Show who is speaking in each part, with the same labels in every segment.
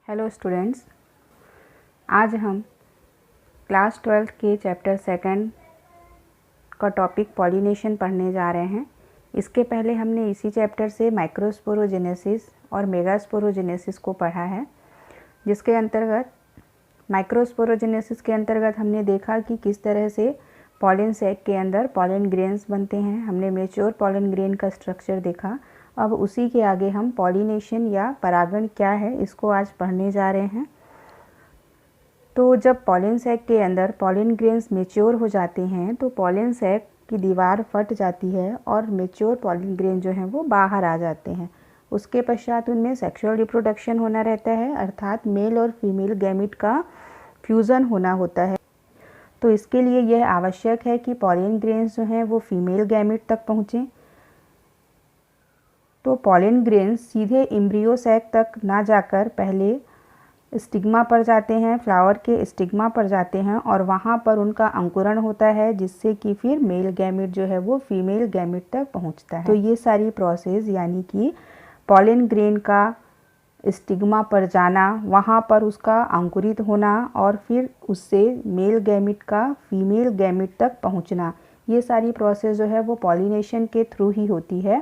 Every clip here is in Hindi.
Speaker 1: हेलो स्टूडेंट्स, आज हम क्लास 12 के चैप्टर 2 का टॉपिक पॉलिनेशन पढ़ने जा रहे हैं। इसके पहले हमने इसी चैप्टर से माइक्रोस्पोरोजेनेसिस और मेगास्पोरोजेनेसिस को पढ़ा है, जिसके अंतर्गत माइक्रोस्पोरोजेनेसिस के अंतर्गत हमने देखा कि किस तरह से पॉलन सैक के अंदर पॉलन ग्रेन्स बनते हैं। हमने मैच्योर पॉलन ग्रेन का स्ट्रक्चर देखा। अब उसी के आगे हम पॉलिनेशन या परागण क्या है इसको आज पढ़ने जा रहे हैं। तो जब पॉलन सैक के अंदर पॉलन ग्रेन्स मैच्योर हो जाते हैं तो पॉलन सैक की दीवार फट जाती है और मैच्योर पॉलन ग्रेन जो हैं वो बाहर आ जाते हैं। उसके पश्चात उनमें सेक्सुअल रिप्रोडक्शन होना रहता है, अर्थात मेल और फीमेल गैमीट का फ्यूज़न होना होता है। तो इसके लिए यह आवश्यक है कि पॉलन ग्रेन्स जो हैं वो फीमेल गैमीट तक पहुँचें। तो पॉलन ग्रेन्स सीधे एम्ब्रियो सैक तक ना जाकर पहले स्टिग्मा पर जाते हैं, फ्लावर के स्टिग्मा पर जाते हैं और वहाँ पर उनका अंकुरण होता है, जिससे कि फिर मेल गैमीट जो है वो फीमेल गैमीट तक पहुँचता है। तो ये सारी प्रोसेस यानी कि पॉलन ग्रेन का स्टिग्मा पर जाना, वहाँ पर उसका अंकुरित होना और फिर उससे मेल गैमीट का फीमेल गैमीट तक पहुँचना, ये सारी प्रोसेस जो है वो पॉलिनेशन के थ्रू ही होती है।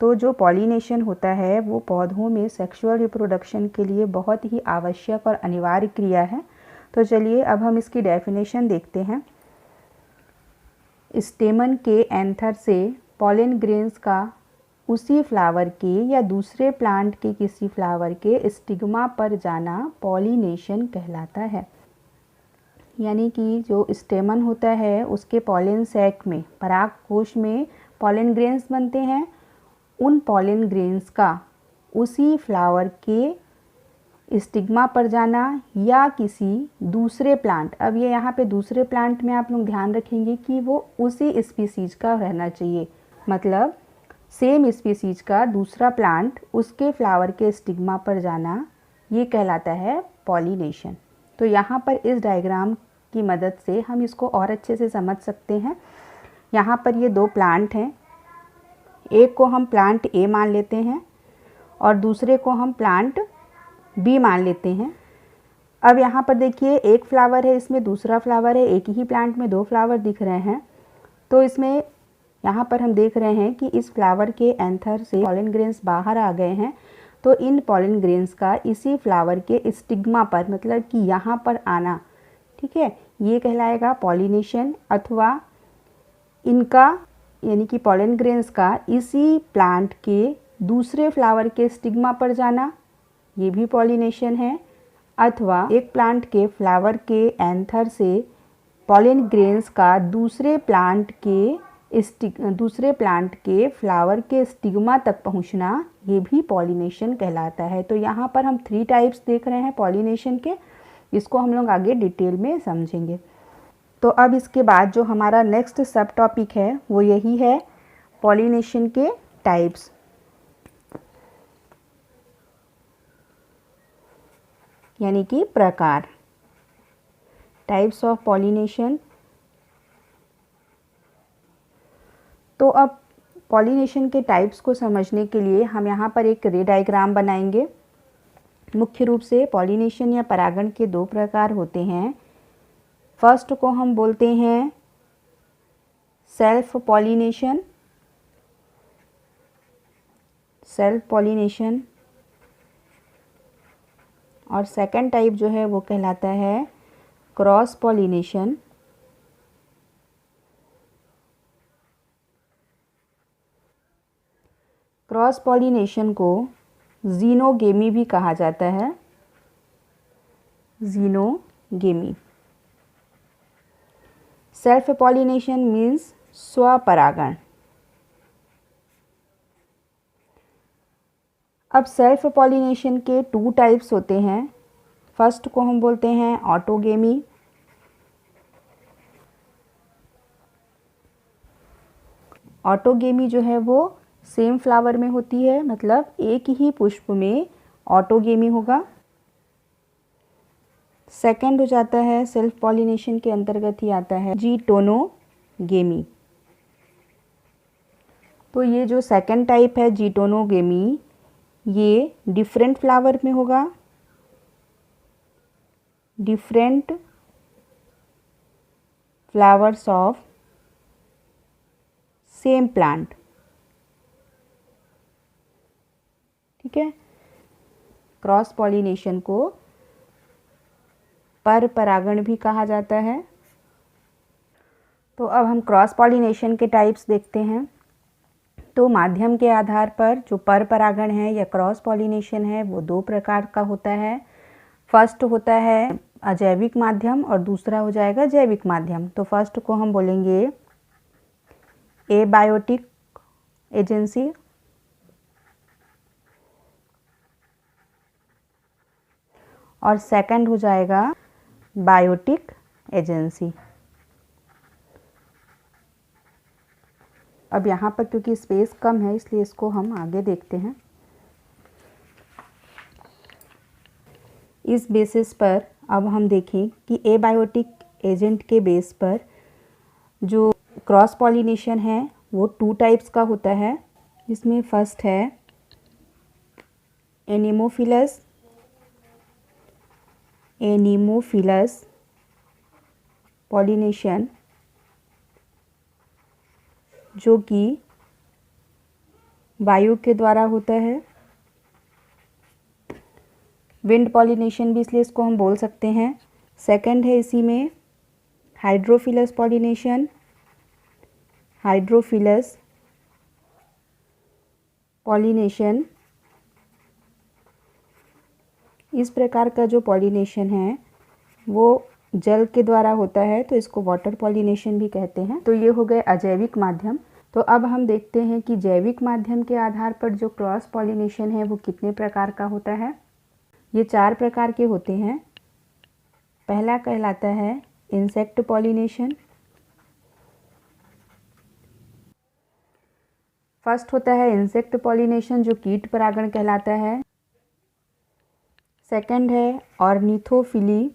Speaker 1: तो जो पॉलिनेशन होता है वो पौधों में सेक्सुअल रिप्रोडक्शन के लिए बहुत ही आवश्यक और अनिवार्य क्रिया है। तो चलिए अब हम इसकी डेफिनेशन देखते हैं। स्टेमन के एंथर से पॉलन ग्रेन्स का उसी फ्लावर के या दूसरे प्लांट के किसी फ्लावर के स्टिग्मा पर जाना पॉलिनेशन कहलाता है। यानी कि जो स्टेमन होता है उसके पॉलन सैक में, पराग कोश में पॉलन ग्रेन्स बनते हैं। उन पॉलन ग्रेन्स का उसी फ्लावर के स्टिग्मा पर जाना या किसी दूसरे प्लांट, अब ये यहाँ पे दूसरे प्लांट में आप लोग ध्यान रखेंगे कि वो उसी स्पीसीज का रहना चाहिए, मतलब सेम स्पीसीज का दूसरा प्लांट उसके फ्लावर के स्टिग्मा पर जाना, ये कहलाता है पॉलिनेशन। तो यहाँ पर इस डायग्राम की मदद से हम इसको और अच्छे से समझ सकते हैं। यहाँ पर ये दो प्लांट हैं, एक को हम प्लांट ए मान लेते हैं और दूसरे को हम प्लांट बी मान लेते हैं। अब यहाँ पर देखिए एक फ्लावर है, इसमें दूसरा फ्लावर है, एक ही प्लांट में दो फ्लावर दिख रहे हैं। तो इसमें यहाँ पर हम देख रहे हैं कि इस फ्लावर के एंथर से पॉलन ग्रेन्स बाहर आ गए हैं। तो इन पॉलन ग्रेन्स का इसी फ्लावर के स्टिग्मा पर, मतलब कि यहाँ पर आना, ठीक है, ये कहलाएगा पॉलिनेशन। अथवा इनका यानी कि पॉलन ग्रेन्स का इसी प्लांट के दूसरे फ्लावर के स्टिग्मा पर जाना, ये भी पॉलिनेशन है। अथवा एक प्लांट के फ्लावर के एंथर से पॉलन ग्रेन्स का दूसरे प्लांट के फ्लावर के स्टिग्मा तक पहुंचना, ये भी पॉलिनेशन कहलाता है। तो यहाँ पर हम 3 टाइप्स देख रहे हैं पॉलिनेशन के, इसको हम लोग आगे डिटेल में समझेंगे। तो अब इसके बाद जो हमारा नेक्स्ट सब टॉपिक है वो यही है, पॉलिनेशन के टाइप्स। यानी कि प्रकार, टाइप्स ऑफ पॉलिनेशन। तो अब पॉलिनेशन के टाइप्स को समझने के लिए हम यहाँ पर एक रे डायग्राम बनाएंगे। मुख्य रूप से पॉलिनेशन या परागण के 2 प्रकार होते हैं। फर्स्ट को हम बोलते हैं सेल्फ पॉलिनेशन, और सेकंड टाइप जो है वो कहलाता है क्रॉस पॉलिनेशन। क्रॉस पॉलिनेशन को जीनोगेमी भी कहा जाता है, जीनोगेमी। सेल्फ पॉलिनेशन मीन्स स्वपरागण। अब सेल्फ पॉलिनेशन के 2 टाइप्स होते हैं। फर्स्ट को हम बोलते हैं ऑटोगेमी। ऑटोगेमी जो है वो सेम फ्लावर में होती है, मतलब एक ही पुष्प में ऑटोगेमी होगा। सेकंड हो जाता है, सेल्फ पॉलिनेशन के अंतर्गत ही आता है, जीटोनोगेमी। तो ये जो सेकंड टाइप है जीटोनोगेमी, ये डिफरेंट फ्लावर में होगा, different flowers of same plant. ठीक है, क्रॉस पॉलिनेशन को पर परागण भी कहा जाता है। तो अब हम क्रॉस पॉलिनेशन के टाइप्स देखते हैं। तो माध्यम के आधार पर जो पर परागण है या क्रॉस पॉलिनेशन है वो दो प्रकार का होता है। फर्स्ट होता है अजैविक माध्यम और दूसरा हो जाएगा जैविक माध्यम। तो फर्स्ट को हम बोलेंगे एबायोटिक एजेंसी, और सेकंड हो जाएगा बायोटिक एजेंसी। अब यहाँ पर क्योंकि स्पेस कम है इसलिए इसको हम आगे देखते हैं। इस बेसिस पर अब हम देखें कि एबायोटिक एजेंट के बेस पर जो क्रॉस पॉलिनेशन है वो टू टाइप्स का होता है। इसमें फर्स्ट है एनीमोफिलस पॉलिनेशन, जो कि वायु के द्वारा होता है। विंड पॉलिनेशन भी इसलिए इसको हम बोल सकते हैं। सेकंड है इसी में हाइड्रोफिलस पॉलिनेशन, हाइड्रोफिलस पॉलिनेशन। इस प्रकार का जो पॉलिनेशन है वो जल के द्वारा होता है, तो इसको वाटर पॉलिनेशन भी कहते हैं। तो ये हो गए अजैविक माध्यम। तो अब हम देखते हैं कि जैविक माध्यम के आधार पर जो क्रॉस पॉलिनेशन है वो कितने प्रकार का होता है। ये 4 प्रकार के होते हैं। पहला कहलाता है इंसेक्ट पॉलिनेशन। फर्स्ट होता है इंसेक्ट पॉलिनेशन जो कीट परागण कहलाता है। सेकंड है ऑर्निथोफिली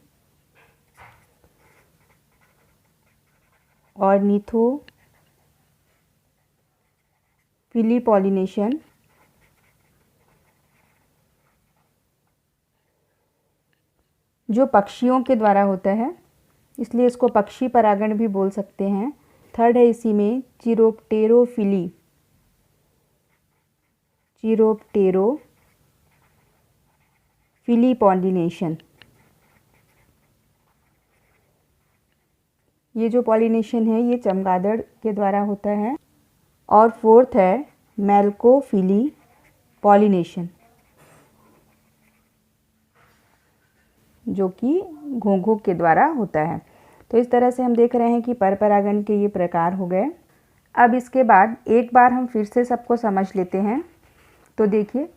Speaker 1: पॉलिनेशन, जो पक्षियों के द्वारा होता है, इसलिए इसको पक्षी परागण भी बोल सकते हैं। थर्ड है इसी में चिरोप्टेरोफिली पॉलिनेशन। ये जो पॉलिनेशन है ये चमगादड़ के द्वारा होता है। और फोर्थ है मेलकोफिली पॉलिनेशन, जो कि घोंघों के द्वारा होता है। तो इस तरह से हम देख रहे हैं कि पर परागण के ये प्रकार हो गए। अब इसके बाद एक बार हम फिर से सबको समझ लेते हैं। तो देखिए,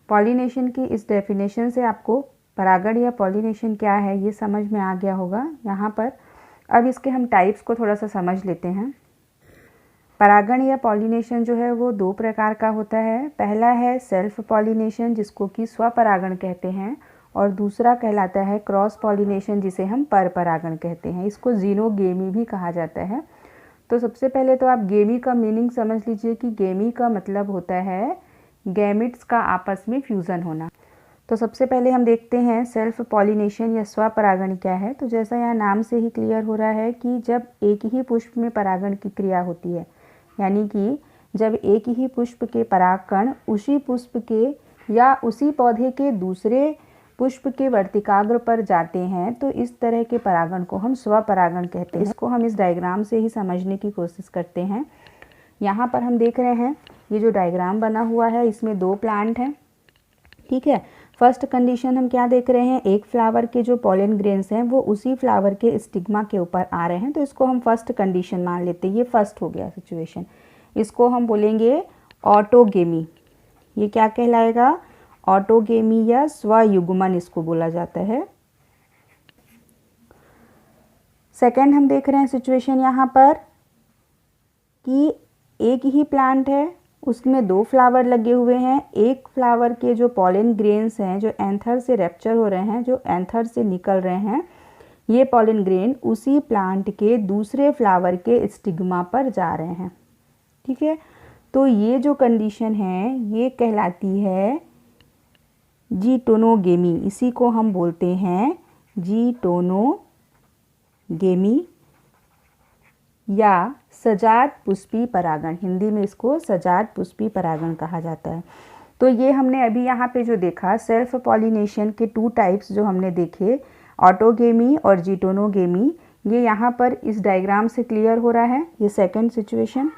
Speaker 1: पॉलिनेशन की इस डेफिनेशन से आपको परागण या पॉलिनेशन क्या है ये समझ में आ गया होगा यहाँ पर। अब इसके हम टाइप्स को थोड़ा सा समझ लेते हैं। परागण या पॉलिनेशन जो है वो 2 प्रकार का होता है। पहला है सेल्फ पॉलिनेशन जिसको कि स्वपरागण कहते हैं, और दूसरा कहलाता है क्रॉस पॉलिनेशन जिसे हम पर परागण कहते हैं। इसको जीनोगेमी भी कहा जाता है। तो सबसे पहले तो आप गेमी का मीनिंग समझ लीजिए कि गेमी का मतलब होता है गैमिट्स का आपस में फ्यूज़न होना। तो सबसे पहले हम देखते हैं सेल्फ पॉलिनेशन या स्वपरागण क्या है। तो जैसा यहाँ नाम से ही क्लियर हो रहा है कि जब एक ही पुष्प में परागण की क्रिया होती है, यानी कि जब एक ही पुष्प के परागकण उसी पुष्प के या उसी पौधे के दूसरे पुष्प के वर्तिकाग्र पर जाते हैं, तो इस तरह के परागण को हम स्वपरागण कहते हैं। इसको हम इस डायग्राम से ही समझने की कोशिश करते हैं। यहाँ पर हम देख रहे हैं ये जो डायग्राम बना हुआ है इसमें 2 प्लांट हैं। ठीक है, फर्स्ट कंडीशन हम क्या देख रहे हैं, एक फ्लावर के जो पॉलन ग्रेन्स हैं वो उसी फ्लावर के स्टिग्मा के ऊपर आ रहे हैं, तो इसको हम फर्स्ट कंडीशन मान लेते हैं। ये फर्स्ट हो गया सिचुएशन। इसको हम बोलेंगे ऑटोगेमी। ये क्या कहलाएगा, ऑटोगेमी या स्वयुग्मन इसको बोला जाता है। सेकंड हम देख रहे हैं सिचुएशन यहाँ पर कि एक ही प्लांट है, उसमें 2 फ्लावर लगे हुए हैं। एक फ्लावर के जो पॉलन ग्रेन्स हैं जो एंथर से रैप्चर हो रहे हैं, जो एंथर से निकल रहे हैं, ये पॉलन ग्रेन उसी प्लांट के दूसरे फ्लावर के स्टिग्मा पर जा रहे हैं। ठीक है, तो ये जो कंडीशन है ये कहलाती है जीटोनोगेमी। इसी को हम बोलते हैं जीटोनोगेमी या सजात पुष्पी परागण, हिंदी में इसको सजात पुष्पी परागण कहा जाता है। तो ये हमने अभी यहाँ पे जो देखा सेल्फ पॉलिनेशन के 2 टाइप्स जो हमने देखे, ऑटोगेमी और जीटोनोगेमी, ये यहाँ पर इस डायग्राम से क्लियर हो रहा है। ये सेकंड सिचुएशन,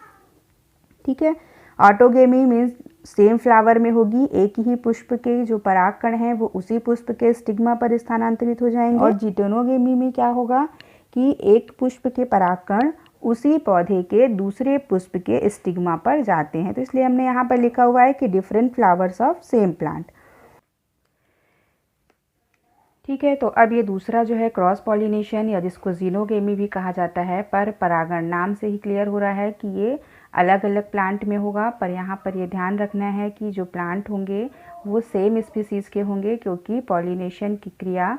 Speaker 1: ठीक है। ऑटोगेमी मीन्स सेम फ्लावर में होगी, एक ही पुष्प के जो परागकण हैं वो उसी पुष्प के स्टिग्मा पर स्थानांतरित हो जाएंगे। और जीटोनोगेमी में क्या होगा कि एक पुष्प के परागकण उसी पौधे के दूसरे पुष्प के स्टिग्मा पर जाते हैं। तो इसलिए हमने यहाँ पर लिखा हुआ है कि different flowers of same plant, ठीक है। तो अब ये दूसरा जो है क्रॉस पॉलिनेशन या जिसको जीनोगेमी भी कहा जाता है, पर परागण, नाम से ही क्लियर हो रहा है कि ये अलग अलग प्लांट में होगा। पर यहाँ पर ये ध्यान रखना है कि जो प्लांट होंगे वो सेम स्पीसीज़ के होंगे, क्योंकि पॉलिनेशन की क्रिया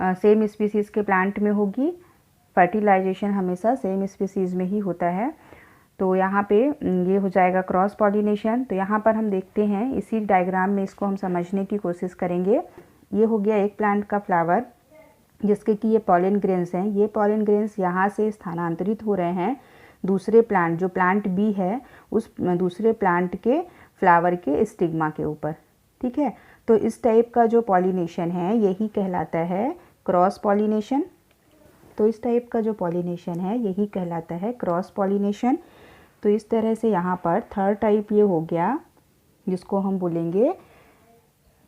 Speaker 1: सेम स्पीसीज़ के प्लांट में होगी। फर्टिलाइजेशन हमेशा सेम स्पीसीज़ में ही होता है। तो यहाँ पे ये हो जाएगा क्रॉस पॉलिनेशन। तो यहाँ पर हम देखते हैं, इसी डायग्राम में इसको हम समझने की कोशिश करेंगे। ये हो गया एक प्लांट का फ्लावर जिसके कि ये पॉलन ग्रेन्स हैं। ये पॉलन ग्रेन्स यहाँ से स्थानांतरित हो रहे हैं दूसरे प्लांट, जो प्लांट बी है उस दूसरे प्लांट के फ्लावर के स्टिग्मा के ऊपर, ठीक है। तो इस टाइप का जो पॉलिनेशन है यही कहलाता है क्रॉस पॉलिनेशन। तो इस टाइप का जो पॉलिनेशन है यही कहलाता है क्रॉस पॉलिनेशन। तो इस तरह से यहाँ पर थर्ड टाइप ये हो गया जिसको हम बोलेंगे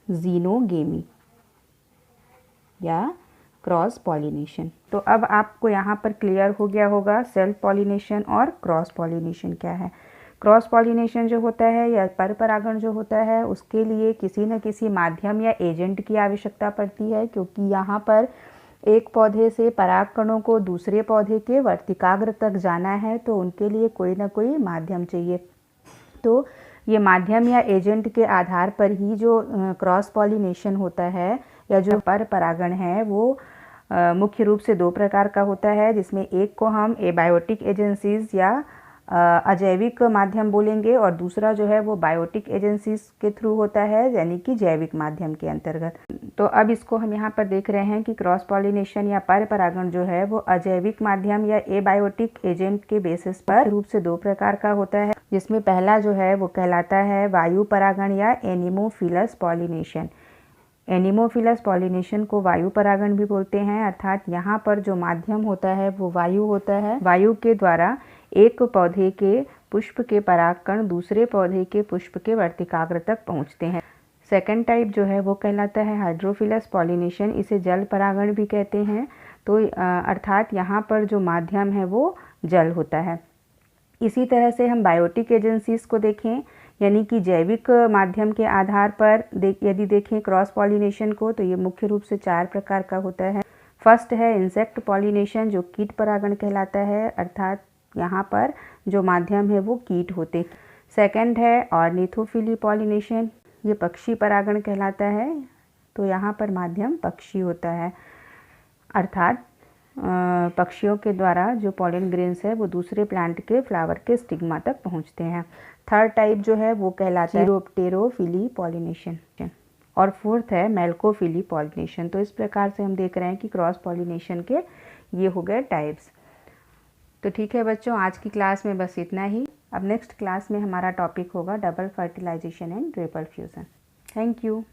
Speaker 1: जीनोगेमी या क्रॉस पॉलिनेशन। तो अब आपको यहाँ पर क्लियर हो गया होगा सेल्फ पॉलिनेशन और क्रॉस पॉलिनेशन क्या है। क्रॉस पॉलिनेशन जो होता है या पर परागण जो होता है उसके लिए किसी न किसी माध्यम या एजेंट की आवश्यकता पड़ती है, क्योंकि यहाँ पर एक पौधे से परागकणों को दूसरे पौधे के वर्तिकाग्र तक जाना है, तो उनके लिए कोई ना कोई माध्यम चाहिए। तो ये माध्यम या एजेंट के आधार पर ही जो क्रॉस पॉलिनेशन होता है या जो पर परागण है वो मुख्य रूप से 2 प्रकार का होता है, जिसमें एक को हम एबायोटिक एजेंसीज या अजैविक माध्यम बोलेंगे और दूसरा जो है वो बायोटिक एजेंसीज के थ्रू होता है, यानी कि जैविक माध्यम के अंतर्गत। तो अब इसको हम यहाँ पर देख रहे हैं कि क्रॉस पॉलिनेशन या पर परागण जो है वो अजैविक माध्यम या एबायोटिक एजेंट के बेसिस पर रूप से 2 प्रकार का होता है, जिसमें पहला जो है वो कहलाता है वायु परागण या एनिमोफिलस पॉलिनेशन। एनिमोफिलस पॉलिनेशन को वायु परागण भी बोलते हैं, अर्थात यहाँ पर जो माध्यम होता है वो वायु होता है। वायु के द्वारा एक पौधे के पुष्प के परागकण दूसरे पौधे के पुष्प के वर्तिकाग्र तक पहुँचते हैं। सेकंड टाइप जो है वो कहलाता है हाइड्रोफिलस पॉलिनेशन, इसे जल परागण भी कहते हैं। तो अर्थात यहाँ पर जो माध्यम है वो जल होता है। इसी तरह से हम बायोटिक एजेंसीज को देखें, यानी कि जैविक माध्यम के आधार पर यदि देखें क्रॉस पॉलिनेशन को, तो ये मुख्य रूप से 4 प्रकार का होता है। फर्स्ट है इंसेक्ट पॉलिनेशन, जो कीट परागण कहलाता है, अर्थात यहाँ पर जो माध्यम है वो कीट होते। सेकंड है ऑर्निथोफिली पॉलिनेशन, ये पक्षी परागण कहलाता है, तो यहाँ पर माध्यम पक्षी होता है, अर्थात पक्षियों के द्वारा जो पॉलन ग्रेन्स है वो दूसरे प्लांट के फ्लावर के स्टिग्मा तक पहुँचते हैं। थर्ड टाइप जो है वो कहलाता है चिरोप्टेरोफिली पॉलिनेशन और फोर्थ है मेल्कोफिली पॉलिनेशन। तो इस प्रकार से हम देख रहे हैं कि क्रॉस पॉलिनेशन के ये हो गए टाइप्स। तो ठीक है बच्चों, आज की क्लास में बस इतना ही। अब नेक्स्ट क्लास में हमारा टॉपिक होगा double fertilization and triple fusion. Thank you.